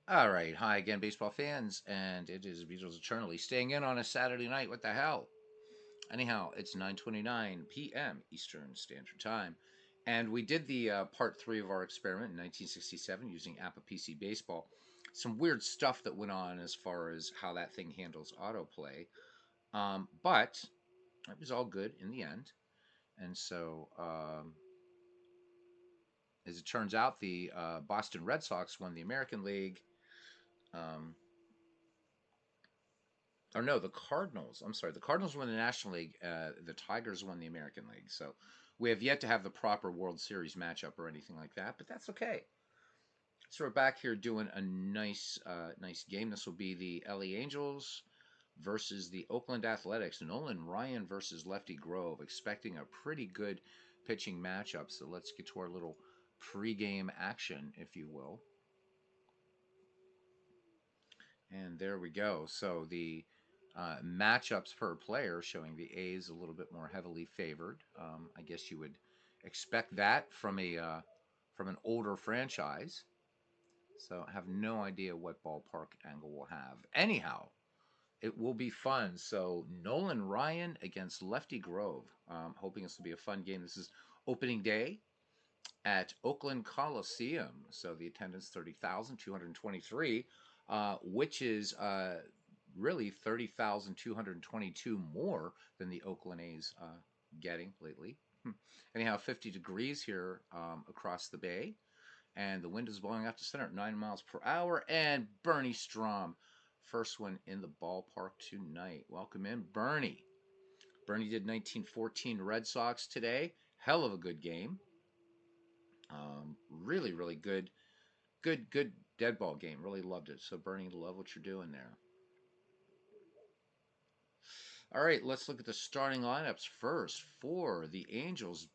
All right. Hi again, baseball fans. And it is Beatles Eternally staying in on a Saturday night. What the hell? Anyhow, it's 9:29 p.m. Eastern Standard Time. And we did the part three of our experiment in 1967 using APA PC Baseball. Some weird stuff that went on as far as how that thing handles autoplay. But it was all good in the end. And so, as it turns out, the Boston Red Sox won the American League. Um, or no, the Cardinals. I'm sorry, the Cardinals won the National League. The Tigers won the American League. So we have yet to have the proper World Series matchup or anything like that, but that's okay. So we're back here doing a nice game. This will be the LA Angels versus the Oakland Athletics. Nolan Ryan versus Lefty Grove. Expecting a pretty good pitching matchup. So let's get to our little pregame action, if you will. And there we go. So the matchups per player showing the A's a little bit more heavily favored. I guess you would expect that from an older franchise. So I have no idea what ballpark angle we'll have. Anyhow, it will be fun. So Nolan Ryan against Lefty Grove. Hoping this will be a fun game. This is opening day at Oakland Coliseum. So the attendance 30,223, which is really 30,222 more than the Oakland A's getting lately. Anyhow, 50 degrees here across the bay, and the wind is blowing out to center at 9 miles per hour. And Bernie Strom, first one in the ballpark tonight. Welcome in, Bernie. Bernie did 1914 Red Sox today. Hell of a good game. Really good dead ball game. Really loved it. So Bernie, love what you're doing there. All right, let's look at the starting lineups first for the Angels.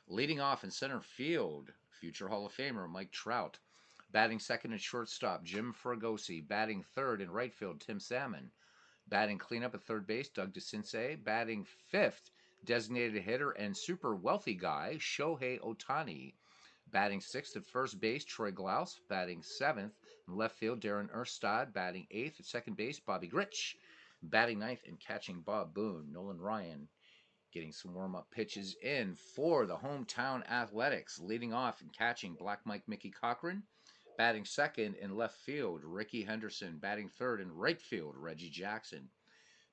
Leading off in center field, future Hall of Famer Mike Trout. Batting second and shortstop, Jim Fregosi. Batting third in right field, Tim Salmon. Batting cleanup at third base, Doug DeCinces. Batting fifth, designated hitter and super wealthy guy, Shohei Ohtani. Batting sixth at first base, Troy Glaus. Batting seventh in left field, Darren Erstad. Batting eighth at second base, Bobby Grich. Batting ninth and catching Bob Boone, Nolan Ryan. Getting some warm-up pitches in for the hometown Athletics. Leading off and catching Black Mike Mickey Cochran. Batting second in left field, Ricky Henderson. Batting third in right field, Reggie Jackson.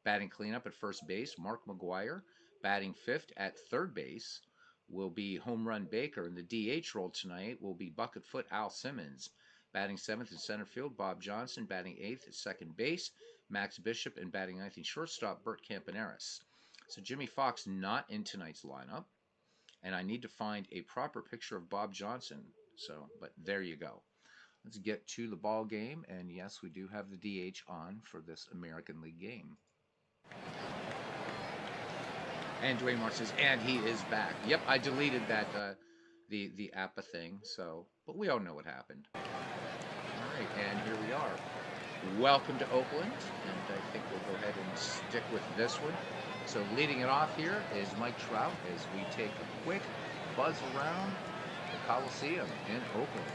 Batting cleanup at first base, Mark McGuire. Batting fifth at third base will be Home Run Baker. In the DH role tonight will be Bucket Foot Al Simmons. Batting seventh in center field, Bob Johnson. Batting eighth at second base, Max Bishop. And batting ninth in shortstop, Bert Campaneris. So Jimmy Fox not in tonight's lineup. And I need to find a proper picture of Bob Johnson. So, but there you go. Let's get to the ball game. And yes, we do have the DH on for this American League game. And Dwayne Mark says, and he is back. Yep, I deleted that the APA thing. So, but we all know what happened. All right, and here we are. Welcome to Oakland, and I think we'll go ahead and stick with this one. So leading it off here is Mike Trout as we take a quick buzz around the Coliseum in Oakland.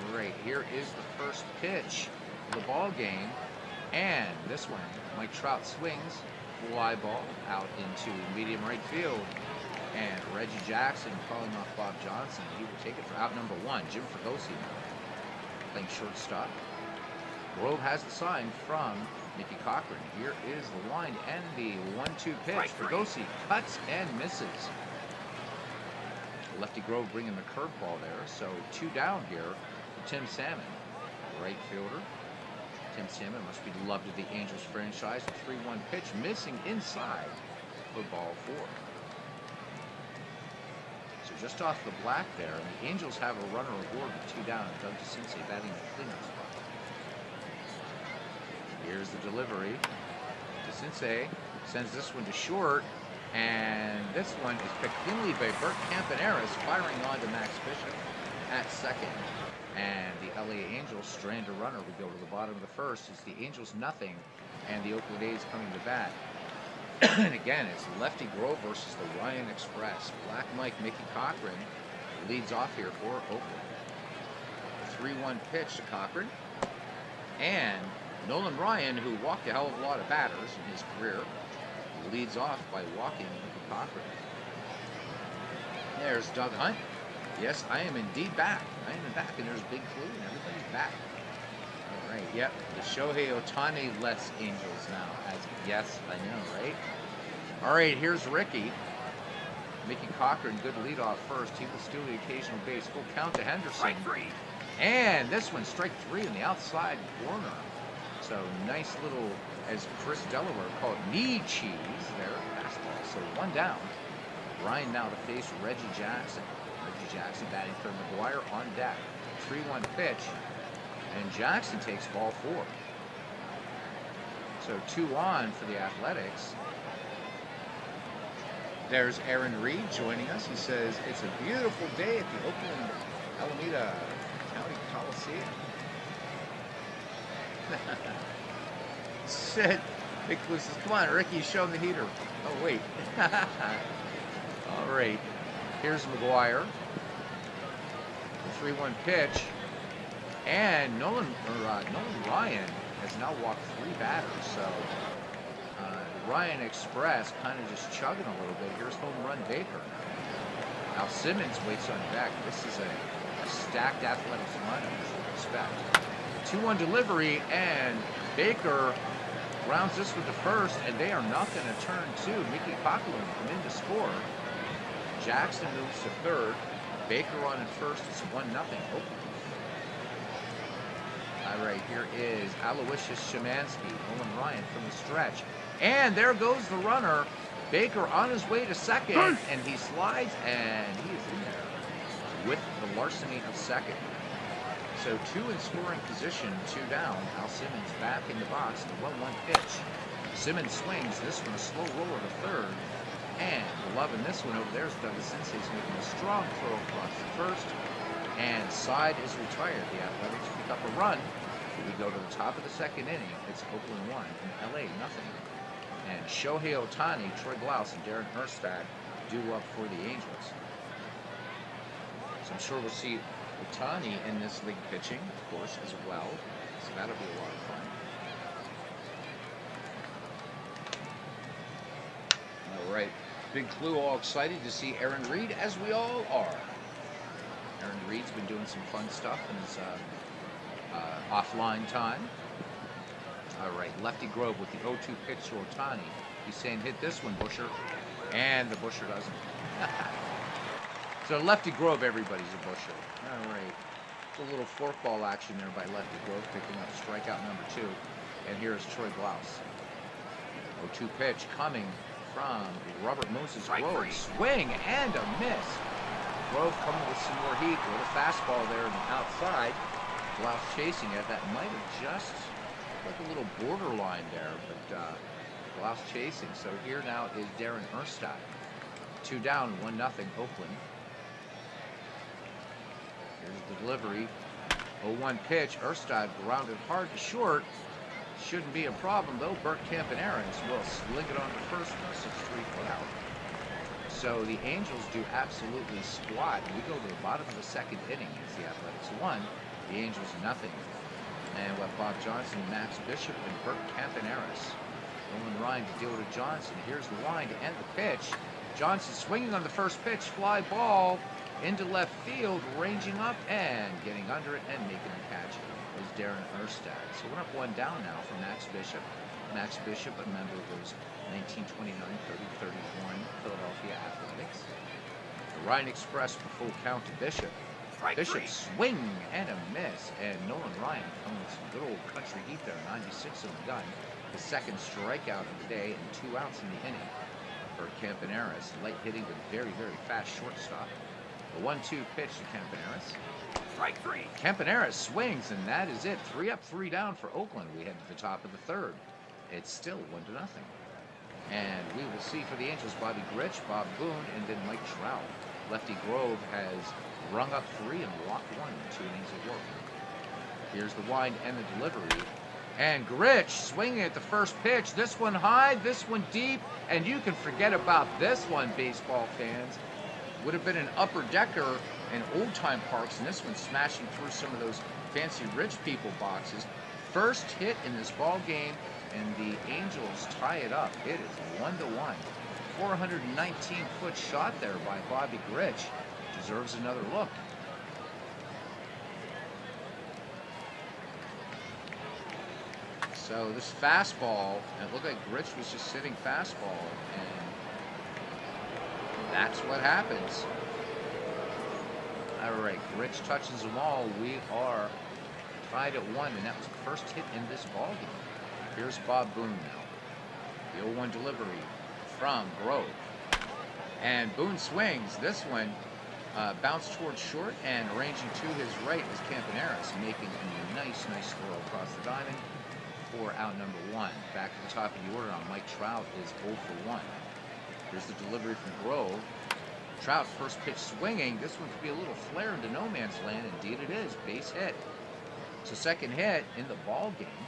All right, here is the first pitch of the ball game, and this one, Mike Trout swings, fly ball out into medium right field. And Reggie Jackson calling off Bob Johnson. He will take it for out number one. Jim Fregosi playing shortstop. Grove has the sign from Mickey Cochran. Here is the line and the 1-2 pitch. Fregosi cuts and misses. Lefty Grove bringing the curveball there. So 2 down here for Tim Salmon, right fielder. Tim Salmon must be loved of the Angels franchise. A 3-1 pitch missing inside for ball 4. Just off the black there, and the Angels have a runner aboard with 2 down, and Doug DeCinces batting the cleanup spot. Here's the delivery. DeCinces sends this one to short, and this one is picked cleanly by Bert Campaneris, firing on to Max Bishop at second. And the LA Angels strand a runner. We go to the bottom of the first. It's the Angels nothing, and the Oakland A's coming to bat. And again, it's Lefty Grove versus the Ryan Express. Black Mike Mickey Cochran leads off here for Oakland. The 3-1 pitch to Cochran. And Nolan Ryan, who walked a hell of a lot of batters in his career, leads off by walking Mickey Cochran. There's Doug Hunt. Yes, I am indeed back. I am back, and there's Big Clue, and everybody's back. All right, yep. The Shohei Ohtani less Angels now. Yes, I know, right? All right, here's Ricky. Mickey Cochran, good leadoff first. He will steal the occasional base. Full count to Henderson. Strike 3. And this one, strike 3 in the outside corner. So nice little, as Chris Delaware called it, knee cheese there. Fastball. So 1 down. Ryan now to face Reggie Jackson. Reggie Jackson batting third. McGuire on deck. 3-1 pitch. And Jackson takes ball 4. So 2 on for the Athletics. There's Aaron Reed joining us. He says, it's a beautiful day at the Oakland Alameda County Coliseum. Said, Big Blue says, come on, Ricky, show him the heater. Oh, wait. All right. Here's McGuire. The 3-1 pitch. And Nolan Ryan has now walked 3 batters. So Ryan Express kind of just chugging a little bit. Here's home run Baker. Now Simmons waits on deck. This is a stacked Athletics lineup, as you would expect. 2-1 delivery, and Baker rounds this with the first, and they are not going to turn 2. Mickey Cochran come in to score. Jackson moves to third. Baker on at first. It's 1-0 Oakland. All right, here is Aloysius Szymanski, Nolan Ryan from the stretch. And there goes the runner. Baker on his way to second, and he slides, and he is in there with the larceny of second. So 2 in scoring position, 2 down. Al Simmons back in the box, the 1-1 pitch. Simmons swings, this one a slow roller to third. And loving this one over there is Douglas Sensei's making a strong throw across the first. And side is retired. The Athletics pick up a run. We go to the top of the second inning. It's Oakland 1 and LA nothing. And Shohei Ohtani, Troy Glaus, and Darren Erstad due up for the Angels. So I'm sure we'll see Ohtani in this league pitching, of course, as well. So that'll be a lot of fun. All right. Big Clue all excited to see Aaron Reed, as we all are. Aaron Reed's been doing some fun stuff in his offline time. All right, Lefty Grove with the 0-2 pitch to Ohtani. He's saying, hit this one, Busher. And the Busher doesn't. So Lefty Grove, everybody's a Busher. All right. It's a little forkball action there by Lefty Grove, picking up strikeout number 2. And here's Troy Glaus. 0-2 pitch coming from Robert Moses Grove. Swing and a miss. Grove coming with some more heat with a fastball there on the outside. Glaus chasing it. That might have just like a little borderline there, but Glaus chasing. So here now is Darren Erstad. 2 down, 1-0 Oakland. Here's the delivery. 0-1 pitch. Erstad grounded hard to short. Shouldn't be a problem though. Bert Campaneris will sling it on the first one, 6-3 foot out. So the Angels do absolutely squat. We go to the bottom of the second inning. It's the Athletics 1, the Angels nothing. And what Bob Johnson, Max Bishop, and Bert Campaneris. Nolan Ryan to deal to Johnson. Here's the line to end the pitch. Johnson swinging on the first pitch. Fly ball into left field, ranging up and getting under it and making the catch is Darren Erstad. So we're up 1 down now for Max Bishop. Max Bishop, a member of those 1929, 30, 31 Philadelphia Athletics. The Ryan Express for full count to Bishop. Bishop swing and a miss, and Nolan Ryan coming with some good old country heat there, 96 on the gun. The second strikeout of the day and 2 outs in the inning for Campaneris. Light hitting with very, very fast shortstop. The 1-2 pitch to Campaneris. Strike 3. Campaneris swings, and that is it. 3 up, 3 down for Oakland. We head to the top of the third. It's still 1-0. And we will see for the Angels Bobby Grich, Bob Boone, and then Mike Trout. Lefty Grove has rung up 3 and walked 1 in 2 innings of work. Here's the wind and the delivery. And Gritch swinging at the first pitch. This one high, this one deep, and you can forget about this one, baseball fans. Would have been an upper decker in old time parks, and this one smashing through some of those fancy rich people boxes. First hit in this ball game, and the Angels tie it up. It is 1-1. 419-foot shot there by Bobby Gritch. Deserves another look. So this fastball, and it looked like Gritch was just sitting fastball, and that's what happens. All right, Gritch touches them all. We are tied at 1, and that was the first hit in this ball game. Here's Bob Boone now. The 0-1 delivery from Grove. And Boone swings. This one bounced towards short, and arranging to his right is Campaneris, making a nice throw across the diamond for out number 1. Back to the top of the order on Mike Trout is 0 for 1. Here's the delivery from Grove. Trout, first pitch swinging. This one could be a little flare into no man's land. Indeed it is. Base hit. So second hit in the ball game.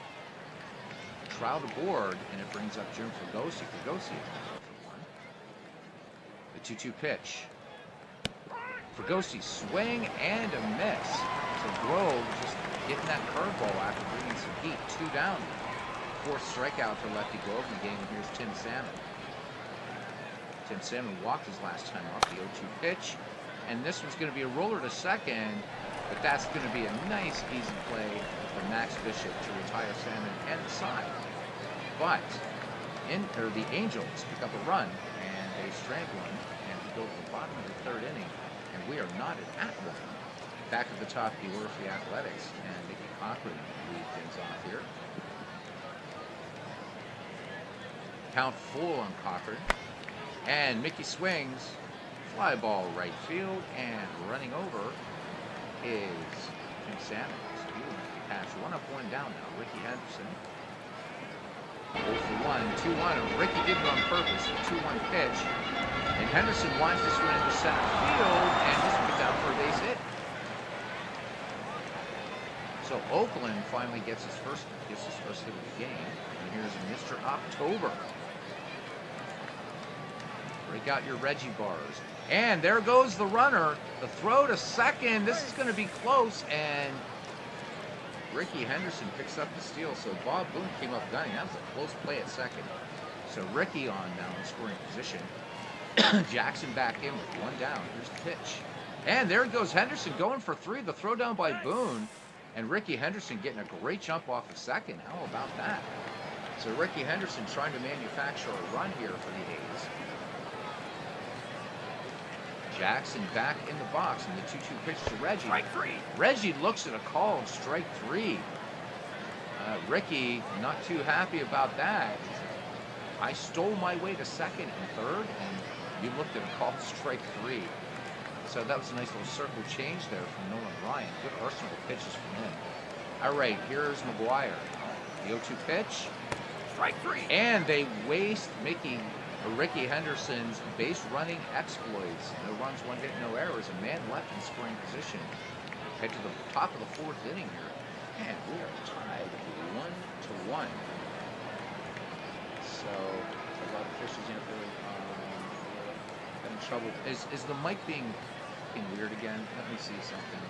Trout aboard, and it brings up Jim Fregosi. Fregosi for 1. The 2-2 pitch. Fregosi swing and a miss. So Grove just getting that curveball after bringing some heat. 2 down. 4th strikeout for Lefty Grove in the game. And here's Tim Salmon. Tim Salmon walked his last time off the 0-2 pitch. And this one's going to be a roller to second. But that's going to be a nice, easy play for Max Bishop to retire Salmon and the side. But the Angels pick up a run, and they strand one, and we go to the bottom of the 3rd inning, and we are knotted at 1. Back at the top of the order for the Athletics, and Mickey Cochran lead things off here. Count full on Cochran, and Mickey swings, fly ball right field, and running over is Tim Salmon. Patch 1 up, 1 down now. Ricky Henderson. 0 for 1, 2-1. And Ricky did it on purpose. 2-1 pitch. And Henderson winds this one into center field, and this will be down for a base hit. So Oakland finally gets his first hit of the game. And here's Mr. October. Break out your Reggie bars. And there goes the runner. The throw to second. This is going to be close, and Ricky Henderson picks up the steal. So Bob Boone came up gunning. That was a close play at second. So Ricky on now in scoring position. Jackson back in with 1 down. Here's the pitch. And there goes Henderson going for 3. The throw down by Boone. And Ricky Henderson getting a great jump off of second. How about that? So Ricky Henderson trying to manufacture a run here for the A's. Jackson back in the box, and the 2-2 pitch to Reggie. Strike 3. Reggie looks at a call and strike 3. Ricky not too happy about that. I stole my way to second and third, and you looked at a call strike 3. So that was a nice little circle change there from Nolan Ryan. Good arsenal of pitches from him. All right, here's McGuire. The 0-2 pitch. Strike 3. And they waste Ricky Henderson's base running exploits. No runs, 1 hit, no errors. A man left in scoring position. Head to the top of the 4th inning here. And we are tied 1-1. So a lot of officials in there having trouble. Is the mic being weird again? Let me see something.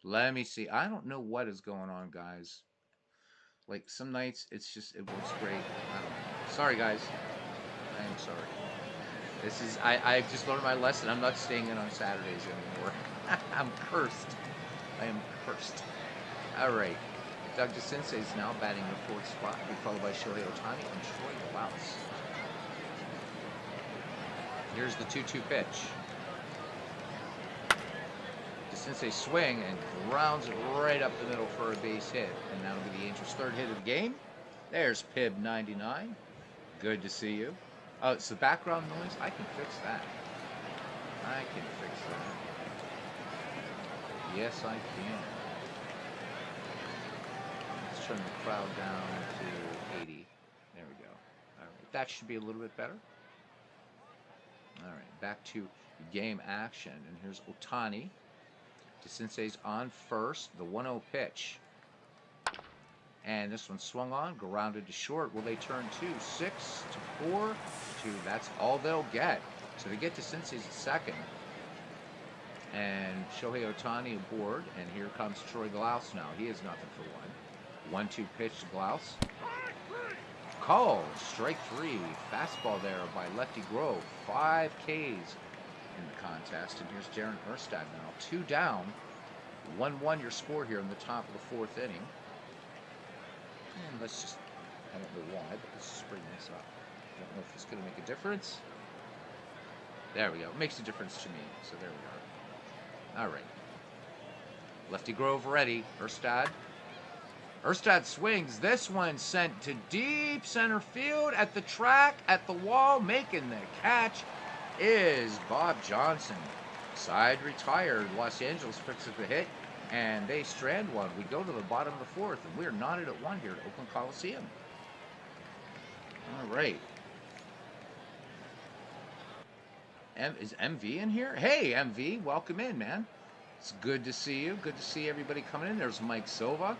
Let me see. I don't know what is going on, guys. Like, some nights, it works great. I don't know. Sorry, guys. I am sorry. I've just learned my lesson. I'm not staying in on Saturdays anymore. I'm cursed. I am cursed. All right. Doug DeCinces is now batting the 4th spot, followed by Shohei Ohtani and Troy Glaus. Here's the 2-2 pitch. DeCinces swing and grounds it right up the middle for a base hit. And that'll be the Angels' 3rd hit of the game. There's Pib 99. Good to see you. Oh, it's the background noise? I can fix that. I can fix that. Yes, I can. Let's turn the crowd down to 80. There we go. All right. That should be a little bit better. All right. Back to game action. And here's Ohtani. DeCinces on first. The 1-0 pitch. And this one swung on, grounded to short. Will they turn 2? 6 to 4 to 2. That's all they'll get. So they get to Cincy's at second. And Shohei Ohtani aboard. And here comes Troy Glaus now. He has nothing for one. 1-2 pitch to Glaus. Called. Strike 3. Fastball there by Lefty Grove. 5 Ks in the contest. And here's Darren Erstad now. 2 down. 1-1 your score here in the top of the 4th inning. And let's just, I don't know why, but let's just bring this up. I don't know if it's going to make a difference. There we go. It makes a difference to me. So there we are. All right. Lefty Grove ready. Erstad. Erstad swings. This one sent to deep center field at the track, at the wall. Making the catch is Bob Johnson. Side retired. Los Angeles picks up the hit. And they strand one. We go to the bottom of the 4th, and we're knotted at 1 here at Oakland Coliseum. All right. Is MV in here? Hey, MV, welcome in, man. It's good to see you. Good to see everybody coming in. There's Mike Silva.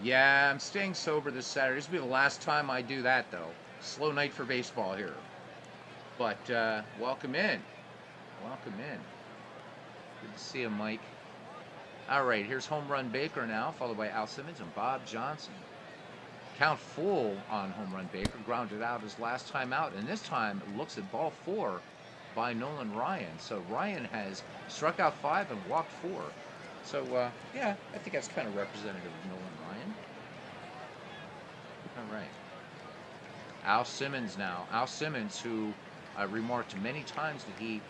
Yeah, I'm staying sober this Saturday. This will be the last time I do that, though. Slow night for baseball here. But welcome in. Welcome in. Good to see you, Mike. All right, here's Home Run Baker now, followed by Al Simmons and Bob Johnson. Count full on Home Run Baker, grounded out his last time out, and this time looks at ball 4 by Nolan Ryan. So Ryan has struck out 5 and walked 4. So, yeah, I think that's kind of representative of Nolan Ryan. All right. Al Simmons now. Al Simmons, who remarked many times that he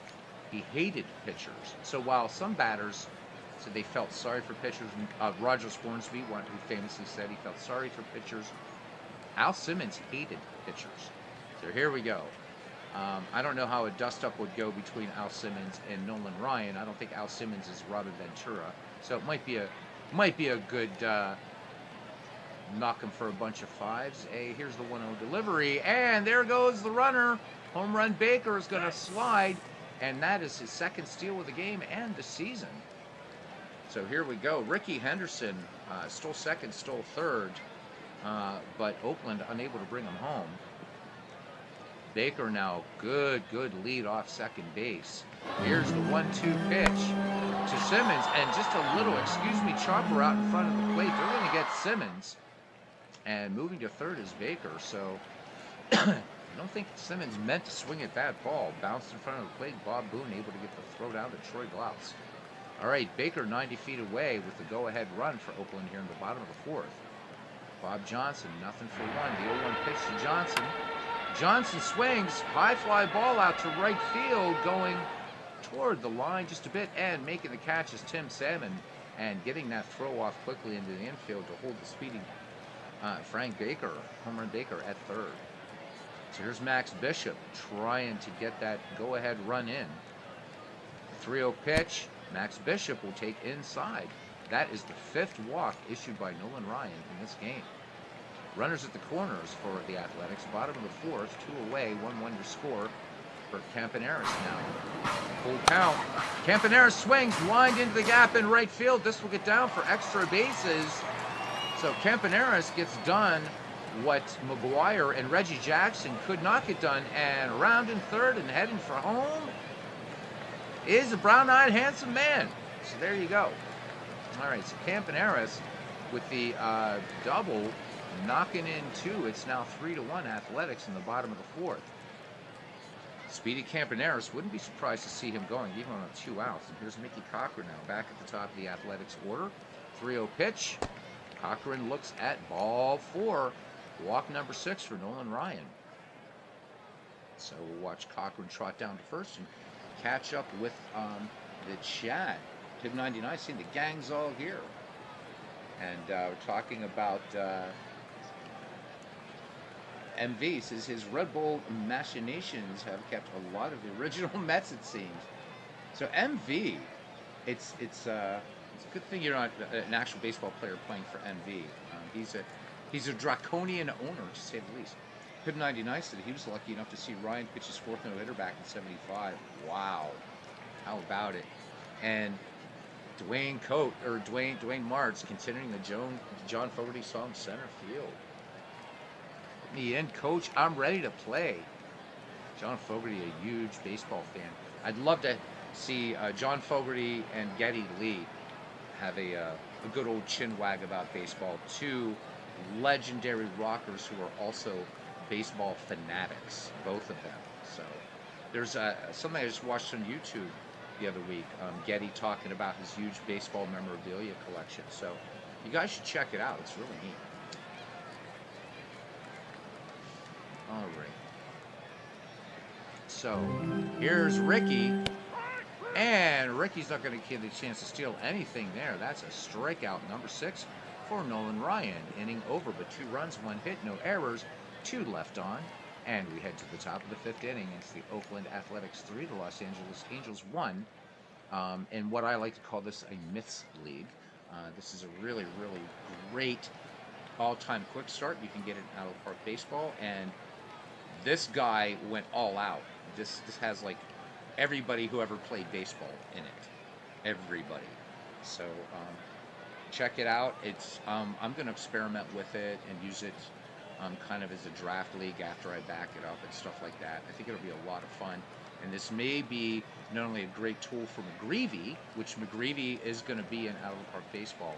hated pitchers. So while some batters said they felt sorry for pitchers, Roger Spornsby, one who famously said he felt sorry for pitchers, Al Simmons hated pitchers. So here we go. I don't know how a dust-up would go between Al Simmons and Nolan Ryan. I don't think Al Simmons is Robert Ventura, so it might be a good knock him for a bunch of 5s. Hey, here's the 1-0 delivery, and there goes the runner. Home Run Baker is going to slide, and that is his 2nd steal of the game and the season. So here we go. Ricky Henderson stole 2nd, stole 3rd, but Oakland unable to bring him home. Baker now, good lead off second base. Here's the 1-2 pitch to Simmons, and just a little, excuse me, chopper out in front of the plate. They're going to get Simmons, and moving to 3rd is Baker. So I don't think Simmons meant to swing at that ball. Bounced in front of the plate. Bob Boone able to get the throw down to Troy Glaus. All right, Baker 90 feet away with the go-ahead run for Oakland here in the bottom of the 4th. Bob Johnson, nothing for 1. The 0-1 pitch to Johnson. Johnson swings, high fly ball out to right field, going toward the line just a bit, and making the catch is Tim Salmon, and getting that throw off quickly into the infield to hold the speedy Frank Baker, Home Run Baker at 3rd. So here's Max Bishop trying to get that go-ahead run in. 3-0 pitch. Max Bishop will take inside. That is the 5th walk issued by Nolan Ryan in this game. Runners at the corners for the Athletics. Bottom of the 4th, 2 away, 1-1 your score for Campaneris now. Full count. Campaneris swings, lined into the gap in right field. This will get down for extra bases. So Campaneris gets done what McGuire and Reggie Jackson could not get done, and around in 3rd and heading for home is a brown-eyed handsome man. So there you go. All right, so Campaneris with the double, knocking in 2. It's now 3-1 Athletics in the bottom of the 4th. Speedy Campaneris, wouldn't be surprised to see him going even on 2 outs. And here's Mickey Cochran now back at the top of the Athletics order. 3-0 pitch. Cochran looks at ball 4. Walk number 6 for Nolan Ryan. So we'll watch Cochran trot down to 1st and catch up with the chat. Tib 99, seeing the gang's all here. And we're talking about MV says his Red Bull machinations have kept a lot of the original Mets, it seems. So MV, it's a good thing you're not an actual baseball player playing for MV. He's a draconian owner, to say the least. Pib 99 said he was lucky enough to see Ryan pitch his 4th no-hitter back in '75. Wow, how about it? And Dwayne Martz continuing the John Fogerty song center field. Put me in, coach. I'm ready to play. John Fogerty, a huge baseball fan. I'd love to see John Fogerty and Geddy Lee have a good old chin wag about baseball. Two legendary rockers who are also baseball fanatics, both of them. So there's something I just watched on YouTube the other week. Geddy talking about his huge baseball memorabilia collection. So you guys should check it out. It's really neat. All right. So here's Ricky. And Ricky's not going to give the chance to steal anything there. That's a strikeout, number 6 for Nolan Ryan. Inning over, but 2 runs, 1 hit, no errors, 2 left on. And we head to the top of the 5th inning. It's the Oakland Athletics 3, the Los Angeles Angels 1. And what I like to call this a myths league. This is a really, really great all-time quick start. You can get it in Out of the Park Baseball. And this guy went all out. This has like everybody who ever played baseball in it. Everybody. So check it out. It's I'm going to experiment with it and use it kind of as a draft league after I back it up and stuff like that. I think it'll be a lot of fun. And this may be not only a great tool for McGreevy, which McGreevy is going to be in Out of the Park Baseball,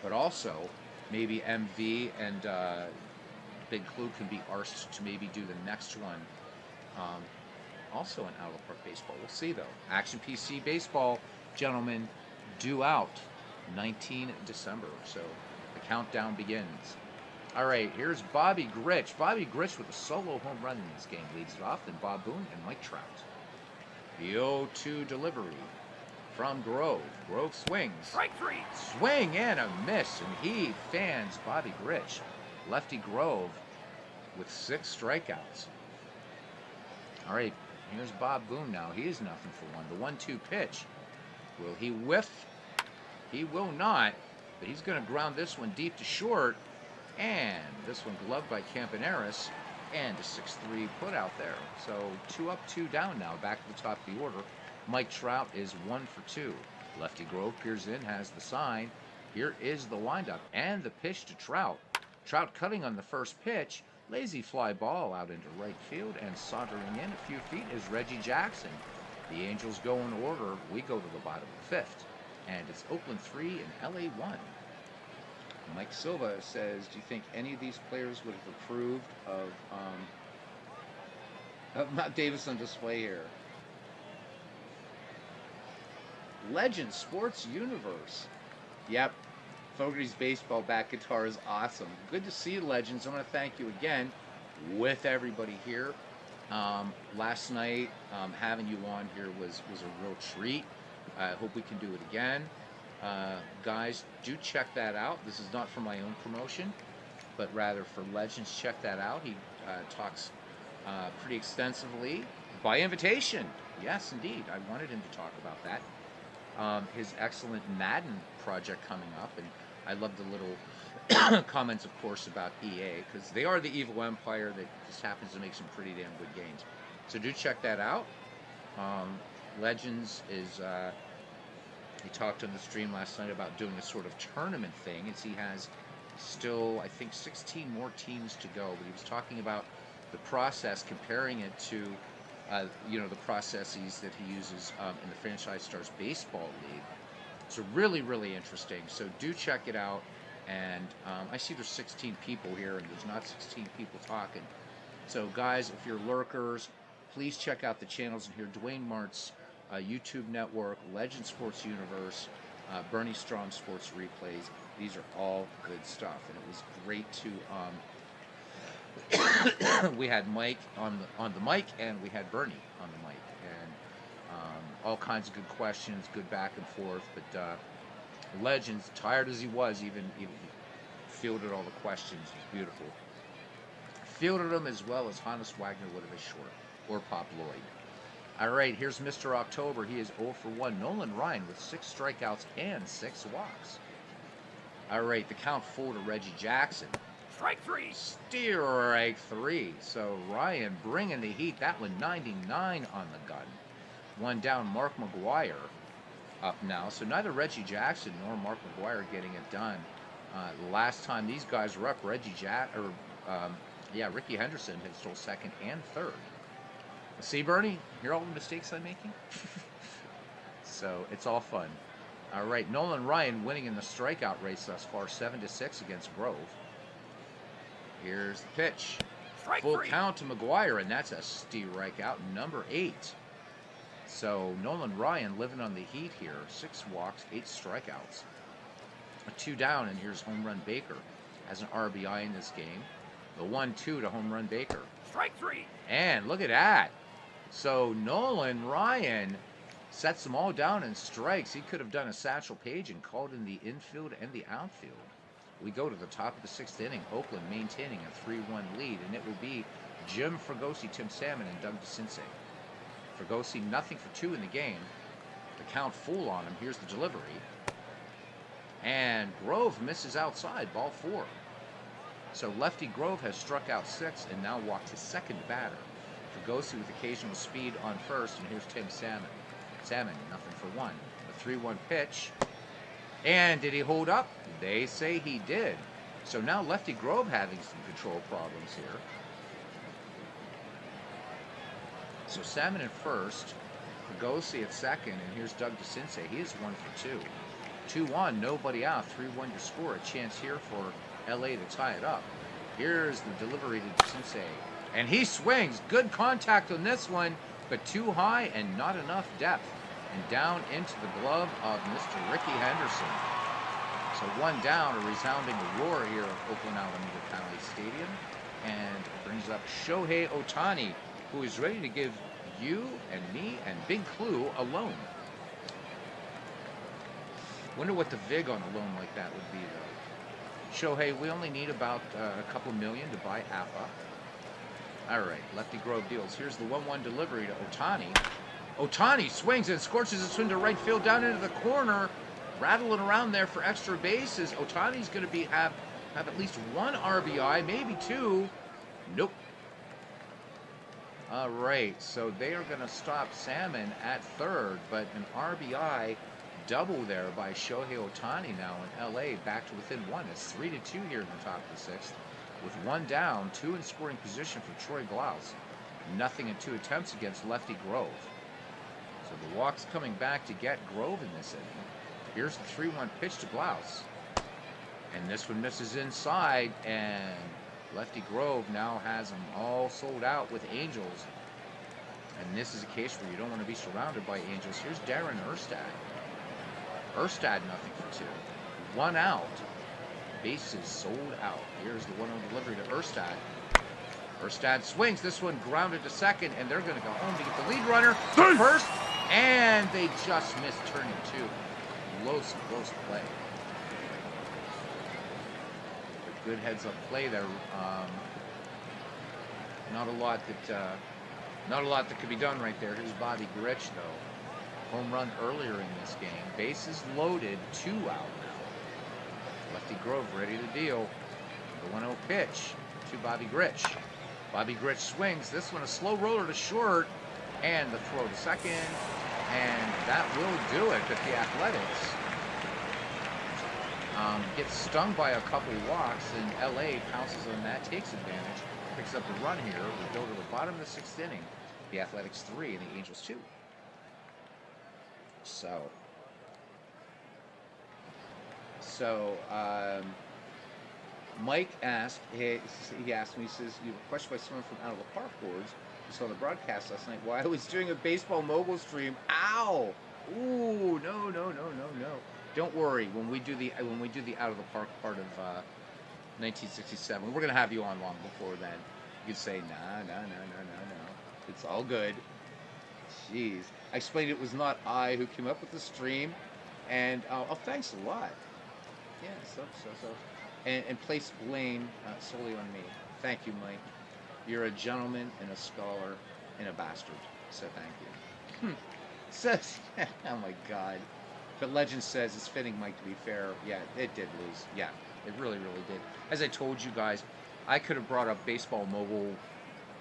but also maybe MV and Big Clue can be arsed to maybe do the next one. Also in Out of the Park Baseball. We'll see, though. Action PC Baseball, gentlemen, due out 19 December. So the countdown begins. All right, here's Bobby Grich. Bobby Grich with a solo home run in this game leads it off. Then Bob Boone and Mike Trout. The 0-2 delivery from Grove. Grove swings. Strike 3. Swing and a miss, and he fans Bobby Grich. Lefty Grove with 6 strikeouts. All right. Here's Bob Boone now. He is nothing for 1. The 1-2 pitch. Will he whiff? He will not. But he's going to ground this one deep to short. And this one gloved by Campaneris. And a 6-3 put out there. So 2 up, 2 down now. Back to the top of the order. Mike Trout is 1 for 2. Lefty Grove peers in, has the sign. Here is the windup and the pitch to Trout. Trout cutting on the first pitch. Lazy fly ball out into right field, and sauntering in a few feet is Reggie Jackson. The Angels go in order. We go to the bottom of the 5th. And it's Oakland 3 and LA 1. Mike Silva says, do you think any of these players would have approved of Matt Davis on display here? Legend Sports Universe. Yep. Fogerty's baseball bat guitar is awesome. Good to see you, Legends. I want to thank you again with everybody here. Last night, having you on here was a real treat. I hope we can do it again. Guys, do check that out. This is not for my own promotion, but rather for Legends. Check that out. He talks pretty extensively by invitation. Yes, indeed. I wanted him to talk about that. His excellent Madden project coming up, and I love the little comments, of course, about EA, because they are the evil empire that just happens to make some pretty damn good games. So do check that out. Legends is, he talked on the stream last night about doing a sort of tournament thing, as he has still, I think, 16 more teams to go, but he was talking about the process, comparing it to, the processes that he uses in the Franchise Stars Baseball League. So really, really interesting. So do check it out. And I see there's 16 people here, and there's not 16 people talking. So guys, if you're lurkers, please check out the channels in here. Dwayne Martz YouTube Network, Legend Sports Universe, Bernie Strom Sports Replays. These are all good stuff, and it was great to. We had Mike on the mic, and we had Bernie on the mic, and all kinds of good questions, good back and forth. But Legends, tired as he was, even fielded all the questions. It was beautiful. Fielded them as well as Hannes Wagner would have been short, or Pop Lloyd. All right, here's Mr. October. He is 0 for 1. Nolan Ryan with 6 strikeouts and 6 walks. All right, the count full to Reggie Jackson. Strike 3. Strike 3. So Ryan bringing the heat. That one 99 on the gun. One down, Mark McGuire. up now. So neither Reggie Jackson nor Mark McGuire getting it done. The last time these guys were up, Ricky Henderson had stole second and third. See, Bernie, hear all the mistakes I'm making? So it's all fun. All right, Nolan Ryan winning in the strikeout race thus far, 7-6 against Grove. Here's the pitch. Full count to McGuire, and that's a strikeout, number 8. So Nolan Ryan living on the heat here. 6 walks, 8 strikeouts. 2 down, and here's home run Baker. Has an RBI in this game. The 1-2 to home run Baker. Strike 3. And look at that. So Nolan Ryan sets them all down in strikes. He could have done a Satchel Paige and called in the infield and the outfield. We go to the top of the 6th inning. Oakland maintaining a 3-1 lead, and it will be Jim Fregosi, Tim Salmon, and Doug DeCinces. Fregosi nothing for 2 in the game. The count full on him. Here's the delivery. And Grove misses outside, ball 4. So Lefty Grove has struck out 6 and now walked his second batter. Fregosi with occasional speed on first, and here's Tim Salmon. Salmon, nothing for 1. A 3-1 pitch. And did he hold up? They say he did. So now Lefty Grove having some control problems here. So Salmon at first, Fregosi at second, and here's Doug DeCinces. He is 1 for 2. 2-1, nobody out. 3-1 your score. A chance here for LA to tie it up. Here's the delivery to DeCinces. And he swings. Good contact on this one, but too high and not enough depth. And down into the glove of Mr. Ricky Henderson. So 1 down, a resounding roar here at Oakland Alameda County Stadium. And brings up Shohei Ohtani, who is ready to give you and me and Big Clue a loan. Wonder what the vig on a loan like that would be, though. Shohei, we only need about a couple million to buy APA. All right, Lefty Grove deals. Here's the 1-1 delivery to Ohtani. Ohtani swings and scorches a swing to right field down into the corner, rattling around there for extra bases. Ohtani's going to have at least 1 RBI, maybe 2. Nope. All right, so they are going to stop Salmon at third, but an RBI double there by Shohei Ohtani now in LA, back to within 1. It's 3-2 here in the top of the 6th. With 1 down, 2 in scoring position for Troy Glaus. Nothing in 2 attempts against Lefty Grove. So the walk's coming back to get Grove in this inning. Here's the 3-1 pitch to Glaus. And this one misses inside, and Lefty Grove now has them all sold out with Angels. And this is a case where you don't want to be surrounded by Angels. Here's Darren Erstad. Erstad nothing for 2. 1 out. Bases sold out. Here's the 1-0 delivery to Erstad. Erstad swings. This one grounded to second, and they're going to go home to get the lead runner to first. And they just missed turning 2. Close play. Good heads-up play there. Not a lot that could be done right there. Here's Bobby Grich, though. Home run earlier in this game. Bases loaded, 2 out now. Lefty Grove ready to deal. The 1-0 pitch to Bobby Grich. Bobby Grich swings. This one a slow roller to short, and the throw to second, and that will do it. But the Athletics gets stung by a couple walks, and LA pounces on that, takes advantage, picks up the run here. We go to the bottom of the 6th inning. The Athletics 3 and the Angels 2. So Mike asked, he asked me, he says, you have a question by someone from Out of the Park Boards who saw the broadcast last night. Why I was doing a baseball mogul stream. Ow! Ooh, no. Don't worry. When we do the Out of the Park part of 1967, we're gonna have you on long before then. You can say, no. It's all good. Jeez. I explained it was not I who came up with the stream, and thanks a lot. Yeah, so. And place blame solely on me. Thank you, Mike. You're a gentleman and a scholar and a bastard. So thank you. Says, oh my God. But legend says it's fitting, Mike, to be fair. Yeah, it did lose. Yeah, it really did. As I told you guys, I could have brought up Baseball Mobile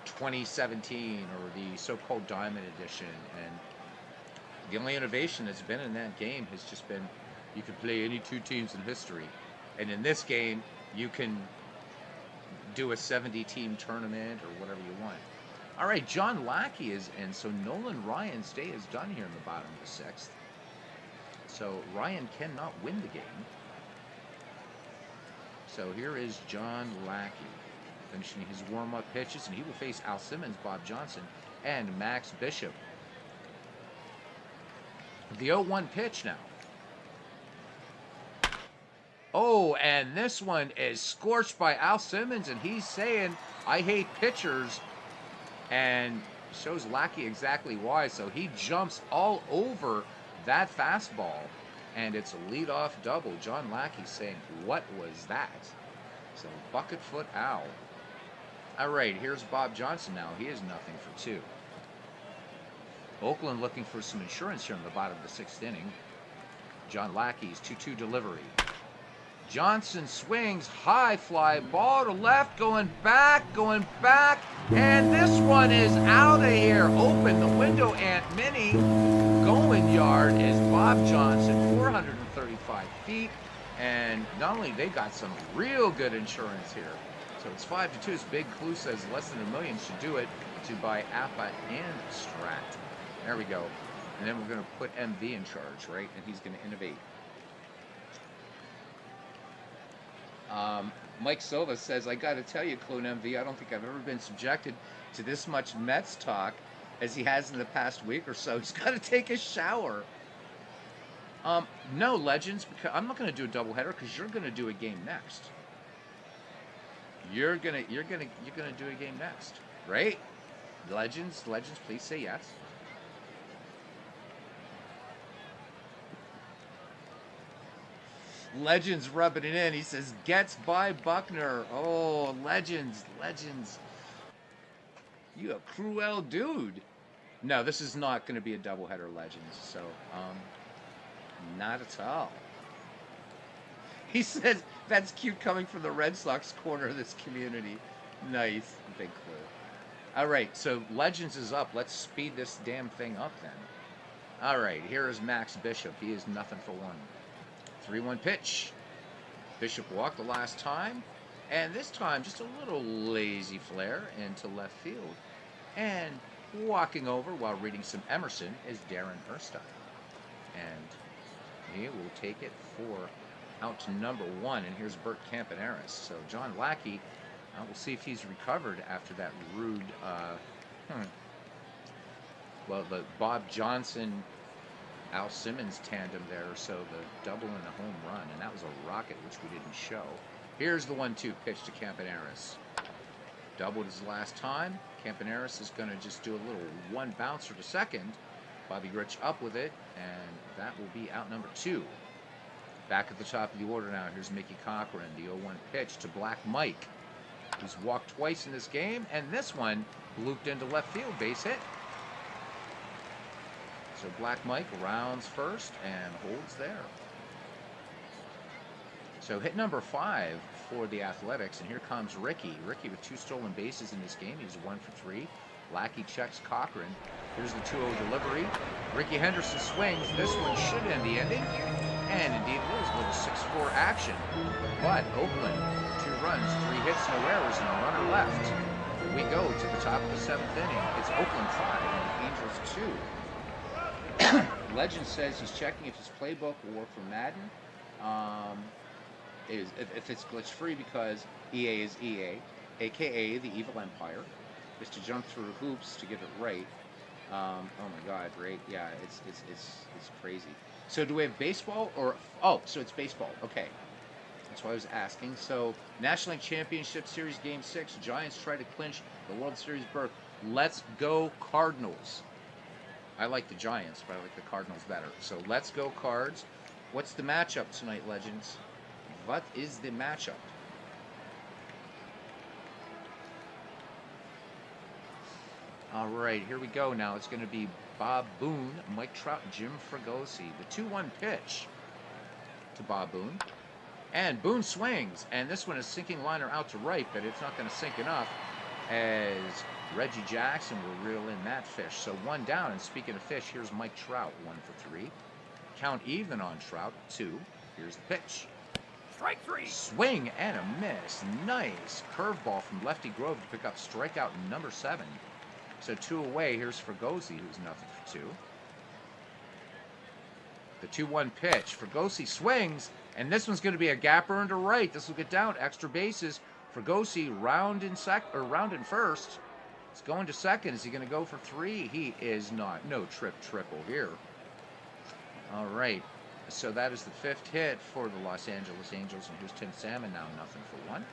2017 or the so-called Diamond Edition, and The only innovation that's been in that game has just been you can play any two teams in history. And in this game, you can do a 70-team tournament or whatever you want. All right, John Lackey is in, so Nolan Ryan's day is done here in the bottom of the sixth. So Ryan cannot win the game. So here is John Lackey finishing his warm-up pitches, and he will face Al Simmons, Bob Johnson, and Max Bishop. The 0-1 pitch now. Oh, and this one is scorched by Al Simmons, and he's saying, I hate pitchers, and shows Lackey exactly why. So he jumps all over that fastball, and it's a leadoff double. John Lackey saying, what was that? So bucket foot Al. All right, here's Bob Johnson now. He is nothing for two. Oakland looking for some insurance here in the bottom of the sixth inning. John Lackey's 2-2 delivery. Johnson swings, high fly, ball to left, going back, and this one is out of here. Open the window, Aunt Minnie. Going yard is Bob Johnson, 435 feet, and not only they got some real good insurance here. So it's 5-2. This big clue says less than $1 million should do it to buy Appa and Strat. There we go. And then we're going to put MV in charge, right? And he's going to innovate. Mike Silva says, I got to tell you, Clone MV, I don't think I've ever been subjected to this much Mets talk as he has in the past week or so. He's got to take a shower. No, Legends, because I'm not going to do a doubleheader because you're going to do a game next. You're gonna do a game next, right? Legends, please say yes. Legends rubbing it in. He says, gets by Buckner. Oh, Legends. You a cruel dude. No, this is not going to be a doubleheader, Legends. So, not at all. He says, that's cute coming from the Red Sox corner of this community. Nice. Big clue. All right, so Legends is up. Let's speed this damn thing up then. All right, here is Max Bishop. He is nothing for one. 3-1 pitch. Bishop walked the last time, and this time just a little lazy flare into left field. And walking over while reading some Emerson is Darren Erstein. And he will take it for out to number one, and here's Bert Campaneris. So John Lackey, we'll see if he's recovered after that rude, well, the Bob Johnson Al Simmons tandem there, so the double and the home run, and that was a rocket, which we didn't show. Here's the 1-2 pitch to Campaneris. Doubled his last time. Campaneris is going to just do a little one bouncer to second. Bobby Grich up with it, and that will be out number two. Back at the top of the order now, here's Mickey Cochran, the 0-1 pitch to Black Mike, who's walked twice in this game, and this one looped into left field, base hit. So Black Mike rounds first and holds there. So hit number 5 for the Athletics, and here comes Ricky. Ricky with 2 stolen bases in this game. He's 1 for 3. Lackey checks Cochran. Here's the 2-0 delivery. Ricky Henderson swings. This one should end the inning. And indeed it is with a 6-4 action. But Oakland, 2 runs, 3 hits, no errors, and a runner left. We go to the top of the 7th inning. It's Oakland 5 and Angels 2. Legend says he's checking if his playbook will work for Madden. If it's glitch free, because EA is EA, aka the Evil Empire, is to jump through hoops to get it right. Oh my God, right? Yeah, it's crazy. So do we have baseball or so it's baseball? Okay, that's why I was asking. So National League Championship Series Game 6, Giants try to clinch the World Series berth. Let's go Cardinals. I like the Giants, but I like the Cardinals better. So let's go Cards. What's the matchup tonight, Legends? What is the matchup? All right, here we go now. It's going to be Bob Boone, Mike Trout, Jim Fregosi. The 2-1 pitch to Bob Boone. And Boone swings. And this one is sinking liner out to right, but it's not going to sink enough as Reggie Jackson will reel in that fish. So 1 down. And speaking of fish, here's Mike Trout, 1 for 3. Count even on Trout, 2. Here's the pitch. Strike 3. Swing and a miss. Nice curveball from Lefty Grove to pick up strikeout number 7. So 2 away. Here's Fregosi, who's 0 for 2. The 2-1 pitch. Fregosi swings, and this one's going to be a gapper into right. This will get down. Extra bases. Fregosi round in first. It's going to second. Is he going to go for 3? He is not. No triple here. All right. So that is the 5th hit for the Los Angeles Angels, and here's Tim Salmon now 0 for 1.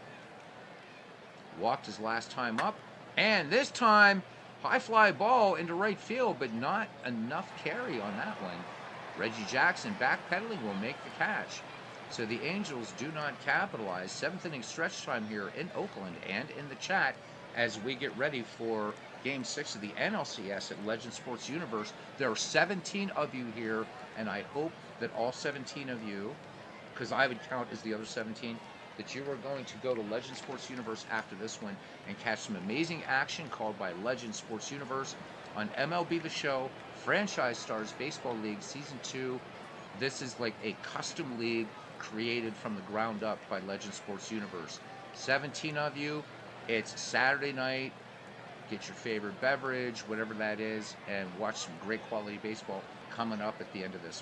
Walked his last time up, and this time high fly ball into right field, but not enough carry on that one. Reggie Jackson backpedaling will make the catch. So the Angels do not capitalize. 7th inning stretch time here in Oakland and in the chat as we get ready for Game 6 of the NLCS at Legend Sports Universe. There are 17 of you here, and I hope that all 17 of you, because I would count as the other 17, that you are going to go to Legend Sports Universe after this one and catch some amazing action called by Legend Sports Universe on MLB The Show, Franchise Stars Baseball League Season 2. This is like a custom league created from the ground up by Legend Sports Universe. 17 of you. It's Saturday night. Get your favorite beverage, whatever that is, and watch some great quality baseball coming up at the end of this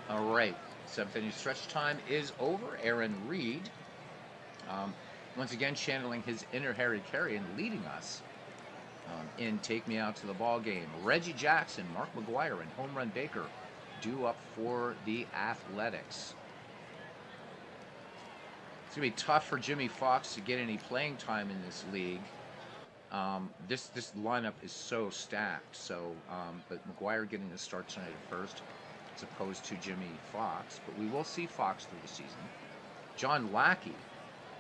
one. All right, 7th inning stretch time is over. Aaron Reed, once again channeling his inner Harry Carey and leading us in Take Me Out to the Ball Game. Reggie Jackson, Mark McGwire, and Home Run Baker due up for the Athletics. It's going to be tough for Jimmy Fox to get any playing time in this league. This lineup is so stacked. So, but McGwire getting the start tonight at first, as opposed to Jimmy Fox. But we will see Fox through the season. John Lackey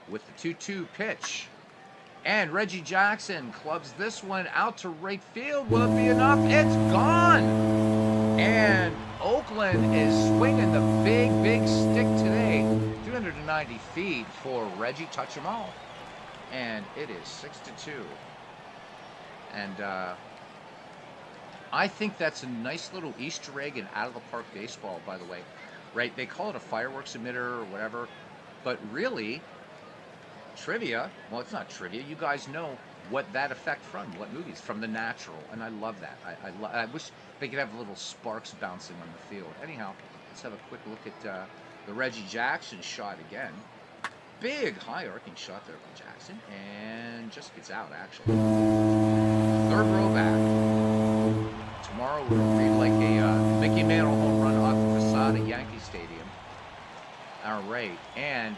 with the 2-2 pitch. And Reggie Jackson clubs this one out to right field. Will it be enough? It's gone! And Oakland is swinging the big stick today. 390 feet for Reggie. Touch 'em all. And it is 6-2. And I think that's a nice little Easter egg in out-of-the-park baseball, by the way. Right? They call it a fireworks emitter or whatever. But really, trivia, well, it's not trivia. You guys know what that effect from, what movies, from The Natural. And I love that. I wish they could have little sparks bouncing on the field. Anyhow, let's have a quick look at the Reggie Jackson shot again. Big high arcing shot there from Jackson, and just gets out actually. 3rd row back. Tomorrow we'll read like a Mickey Mantle home run off the facade at Yankee Stadium. All right, and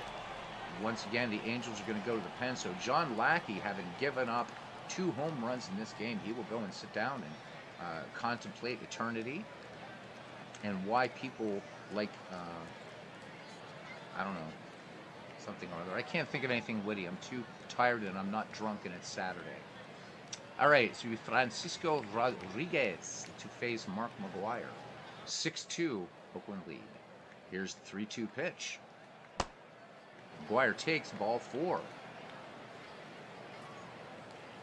once again the Angels are going to go to the pen. So John Lackey, having given up 2 home runs in this game, he will go and sit down and contemplate eternity and why people like I don't know, something or other. I can't think of anything witty. I'm too tired and I'm not drunk and it's Saturday. All right, so Francisco Rodriguez to face Mark McGwire. 6-2 Oakland lead. Here's the 3-2 pitch. McGwire takes ball 4.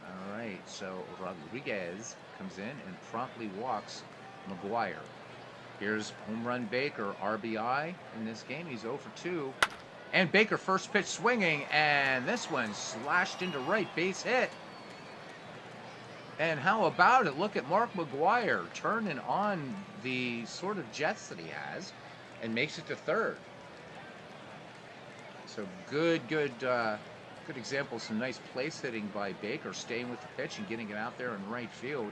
All right, so Rodriguez comes in and promptly walks McGwire. Here's home run Baker, RBI in this game. He's 0 for 2. And Baker first pitch swinging, and this one slashed into right, base hit. And how about it? Look at Mark McGwire turning on the sort of jets that he has and makes it to 3rd. So good example, some nice place hitting by Baker, staying with the pitch and getting it out there in right field,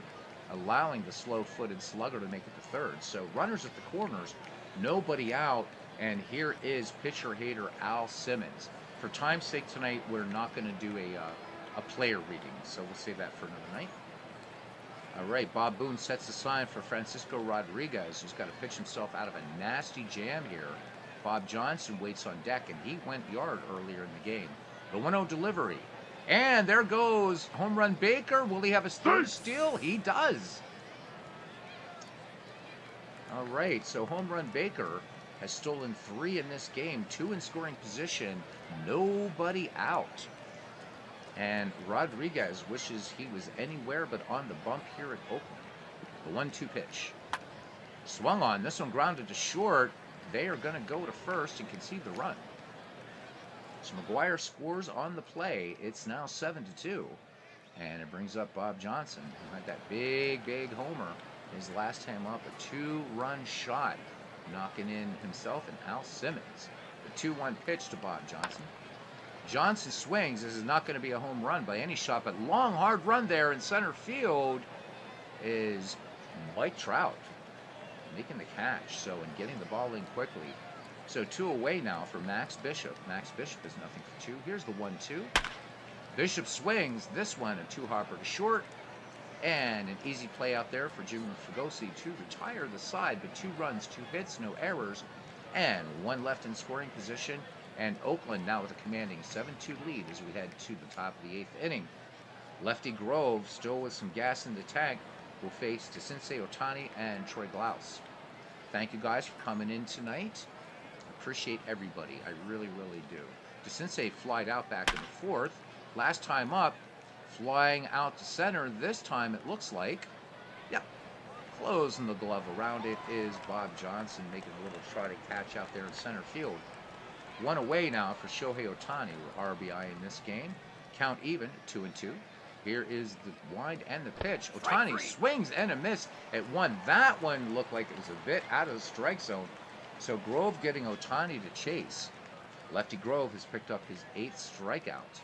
allowing the slow-footed slugger to make it to 3rd. So runners at the corners, nobody out, and here is pitcher hater Al Simmons. For time's sake tonight, we're not going to do a player reading, so we'll save that for another night. All right, Bob Boone sets the sign for Francisco Rodriguez, who's got to pitch himself out of a nasty jam here. Bob Johnson waits on deck, and he went yard earlier in the game. The 1-0 delivery. And there goes home run Baker. Will he have his 3rd steal? He does. All right, so home run Baker has stolen 3 in this game, 2 in scoring position, nobody out. And Rodriguez wishes he was anywhere but on the bump here at Oakland. The 1-2 pitch. Swung on. This one grounded to short. They are going to go to first and concede the run. So McGuire scores on the play. It's now 7-2. And it brings up Bob Johnson, who had that big homer his last time up. A 2-run shot, knocking in himself and Al Simmons. The 2-1 pitch to Bob Johnson. Johnson swings. This is not going to be a home run by any shot, but long, hard run there in center field is Mike Trout making the catch. So, and getting the ball in quickly. So 2 away now for Max Bishop. Max Bishop is nothing for 2. Here's the 1-2. Bishop swings. This one, a 2-hopper to short. And an easy play out there for Jimmy Fregosi to retire the side. But 2 runs, 2 hits, no errors. And 1 left in scoring position. And Oakland now with a commanding 7-2 lead as we head to the top of the 8th inning. Lefty Grove, still with some gas in the tank, will face Sensei Otani and Troy Glaus. Thank you guys for coming in tonight. Appreciate everybody. I really do. Sensei flied out back in the 4th. Last time up, flying out to center. This time it looks like, yep, closing the glove around it is Bob Johnson making a little trotting catch out there in center field. 1 away now for Shohei Otani with RBI in this game. Count even, 2-2. Here is the wind and the pitch. Otani swings and a miss at 1. That one looked like it was a bit out of the strike zone. So Grove getting Otani to chase. Lefty Grove has picked up his 8th strikeout.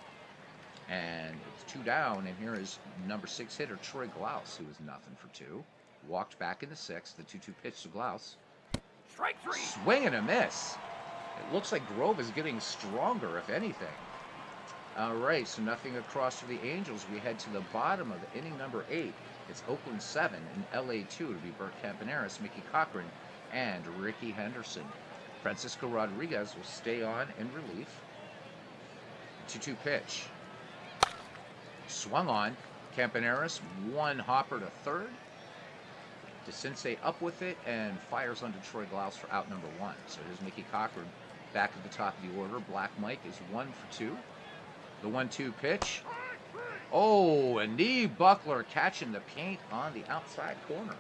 And it's 2 down, and here is number 6 hitter Troy Glaus, who is nothing for 2. Walked back in the 6th, the 2-2 pitch to Glaus. Strike 3. Swing and a miss. It looks like Grove is getting stronger, if anything. All right, so nothing across for the Angels. We head to the bottom of the inning number 8. It's Oakland 7 and LA 2. It'll be Bert Campaneris, Mickey Cochran, and Ricky Henderson. Francisco Rodriguez will stay on in relief. 2-2 pitch. Swung on. Campaneris, 1 hopper to third. Sensei up with it and fires under Troy Glaus for out number 1. So here's Mickey Cochran back at the top of the order. Black Mike is 1 for 2. The 1-2 pitch. Oh, a knee buckler catching the paint on the outside corner.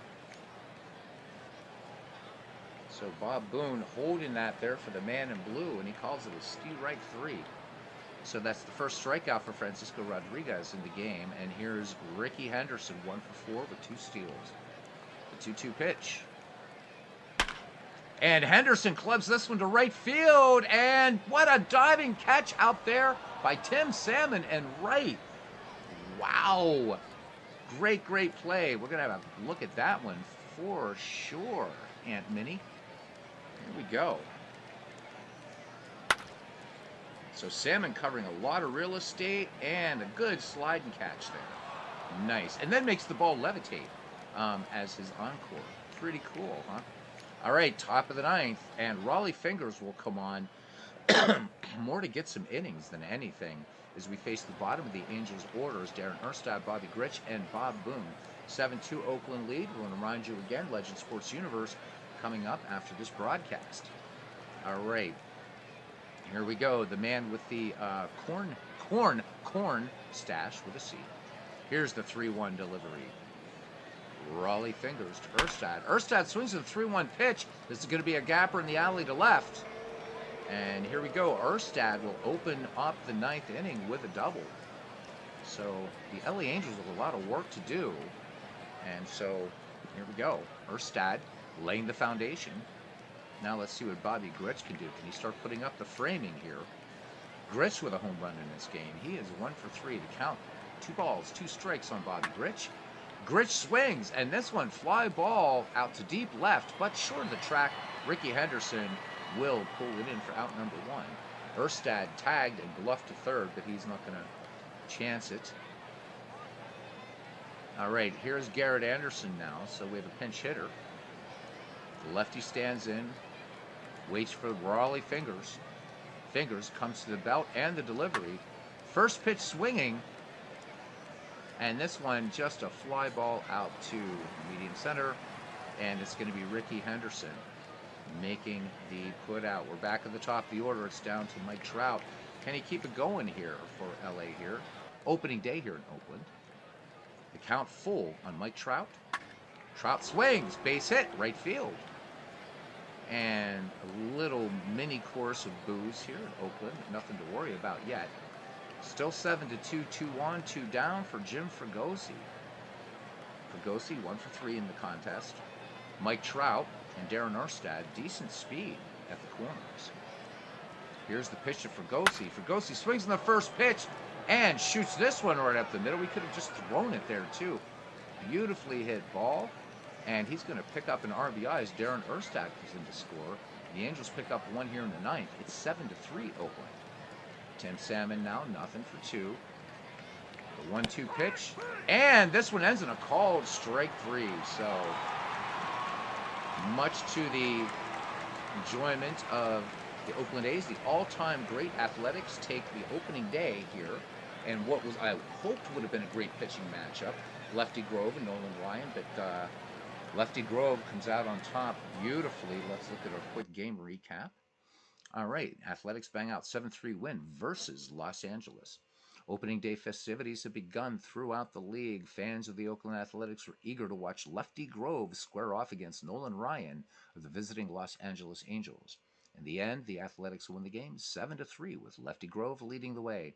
So Bob Boone holding that there for the man in blue, and he calls it a steal right 3. So that's the first strikeout for Francisco Rodriguez in the game. And here's Ricky Henderson, 1 for 4 with 2 steals. The 2-2 pitch. And Henderson clubs this one to right field. And what a diving catch out there by Tim Salmon and right. Wow. Great play. We're going to have a look at that one for sure, Aunt Minnie. Here we go. So Salmon covering a lot of real estate and a good sliding catch there. Nice. And then makes the ball levitate as his encore. Pretty cool, huh? All right, top of the 9th, and Raleigh Fingers will come on more to get some innings than anything as we face the bottom of the Angels' orders. Darren Erstad, Bobby Grich, and Bob Boone. 7-2 Oakland lead. We're going to remind you again, Legend Sports Universe coming up after this broadcast. All right, here we go. The man with the corn stash with a C. Here's the 3-1 delivery. Raleigh Fingers to Erstad. Erstad swings at the 3-1 pitch. This is going to be a gapper in the alley to left. And here we go. Erstad will open up the 9th inning with a double. So the LA Angels have a lot of work to do. And so here we go. Erstad laying the foundation. Now let's see what Bobby Grich can do. Can he start putting up the framing here? Grich with a home run in this game. He is 1 for 3 to count. 2 balls, 2 strikes on Bobby Grich. Grich swings, and this one fly ball out to deep left, but short of the track. Ricky Henderson will pull it in for out number 1. Erstad tagged and bluffed to third, but he's not going to chance it. All right, here's Garrett Anderson now. So we have a pinch hitter. The lefty stands in, waits for Raleigh Fingers. Fingers comes to the belt and the delivery. First pitch swinging. And this one, just a fly ball out to medium center. And it's going to be Ricky Henderson making the put out. We're back at the top of the order. It's down to Mike Trout. Can he keep it going here for LA here? opening day here in Oakland. The count full on Mike Trout. Trout swings, base hit, right field. And a little mini course of boos here in Oakland. Nothing to worry about yet. Still 7-2, 2-1, 2 down for Jim Fregosi. Fregosi 1 for 3 in the contest. Mike Trout and Darren Erstad, decent speed at the corners. Here's the pitch to Fregosi. Fregosi swings in the first pitch and shoots this one right up the middle. We could have just thrown it there too. Beautifully hit ball. And he's going to pick up an RBI as Darren Erstad comes in to score. The Angels pick up one here in the ninth. It's 7-3 Oakland. Tim Salmon now, nothing for 2. The 1-2 pitch. And this one ends in a called strike 3. So much to the enjoyment of the Oakland A's, the all-time great Athletics take the opening day here. And what was I hoped would have been a great pitching matchup. Lefty Grove and Nolan Ryan, but Lefty Grove comes out on top beautifully. Let's look at a quick game recap. All right, Athletics bang out 7-3 win versus Los Angeles. Opening day festivities have begun throughout the league. Fans of the Oakland Athletics were eager to watch Lefty Grove square off against Nolan Ryan of the visiting Los Angeles Angels. In the end, the Athletics won the game 7-3 with Lefty Grove leading the way.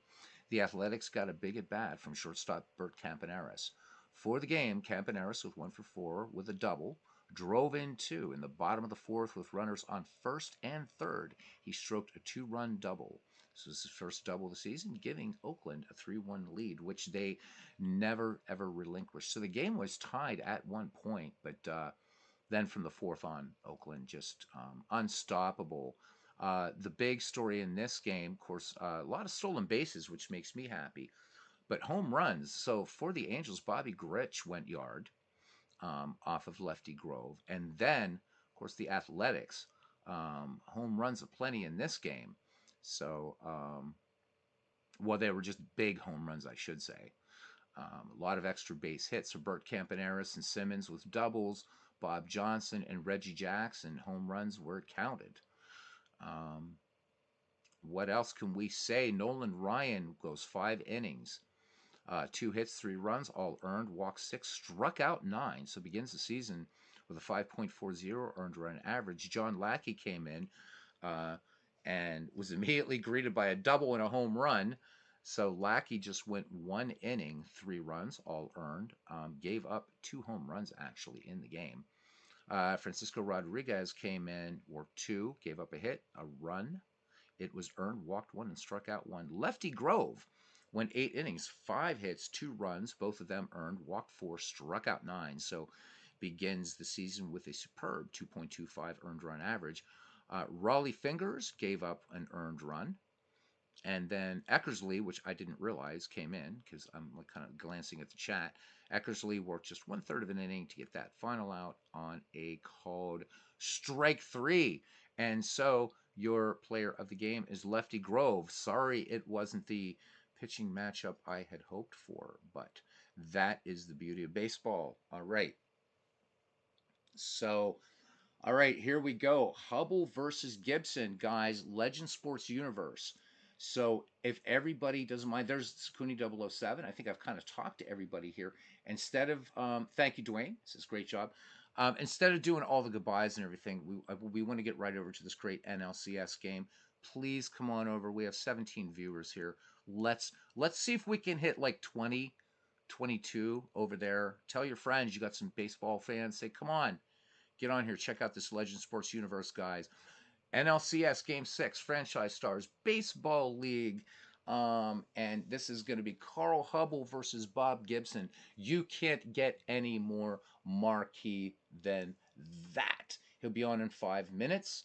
The Athletics got a big at bat from shortstop Bert Campaneris. For the game, Campaneris with 1 for 4 with a double, drove in 2 in the bottom of the 4th with runners on first and third. He stroked a 2-run double. This was his first double of the season, giving Oakland a 3-1 lead, which they never, ever relinquished. So the game was tied at one point, but then from the 4th on, Oakland just unstoppable. The big story in this game, of course, a lot of stolen bases, which makes me happy. But home runs. So for the Angels, Bobby Grich went yard off of Lefty Grove. And then, of course, the Athletics. Home runs aplenty in this game. So, well, they were just big home runs, I should say. A lot of extra base hits for Bert Campaneris and Simmons with doubles. Bob Johnson and Reggie Jackson, home runs were counted. What else can we say? Nolan Ryan goes 5 innings. 2 hits, 3 runs, all earned, walked 6, struck out 9. So begins the season with a 5.40 earned run average. John Lackey came in and was immediately greeted by a double and a home run. So Lackey just went 1 inning, 3 runs, all earned. Gave up 2 home runs actually in the game. Francisco Rodriguez came in, worked 2, gave up a hit, a run. It was earned, walked 1, and struck out 1. Lefty Grove went 8 innings, 5 hits, 2 runs, both of them earned, walked 4, struck out 9. So begins the season with a superb 2.25 earned run average. Raleigh Fingers gave up an earned run. And then Eckersley, which I didn't realize came in because I'm like kind of glancing at the chat. Eckersley worked just 1/3 of an inning to get that final out on a called strike 3. And so your player of the game is Lefty Grove. Sorry it wasn't the pitching matchup I had hoped for, but that is the beauty of baseball. All right. So, all right, here we go. Hubble versus Gibson, guys. Legend Sports Universe. So if everybody doesn't mind, there's Cooney 007. I think I've kind of talked to everybody here. Instead of, thank you, Dwayne. This is a great job. Instead of doing all the goodbyes and everything, we want to get right over to this great NLCS game. Please come on over. We have 17 viewers here. Let's see if we can hit like 20, 22 over there. Tell your friends you got some baseball fans. Say, come on, get on here. Check out this Legend Sports Universe, guys. NLCS Game 6, Franchise Stars, Baseball League. And this is going to be Carl Hubble versus Bob Gibson. You can't get any more marquee than that. He'll be on in 5 minutes.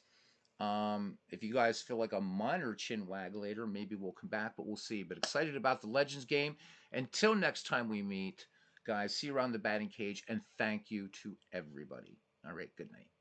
If you guys feel like a minor chin wag later, maybe we'll come back, but we'll see. But excited about the Legends game. Until next time we meet, guys, see you around the batting cage, and thank you to everybody. All right, good night.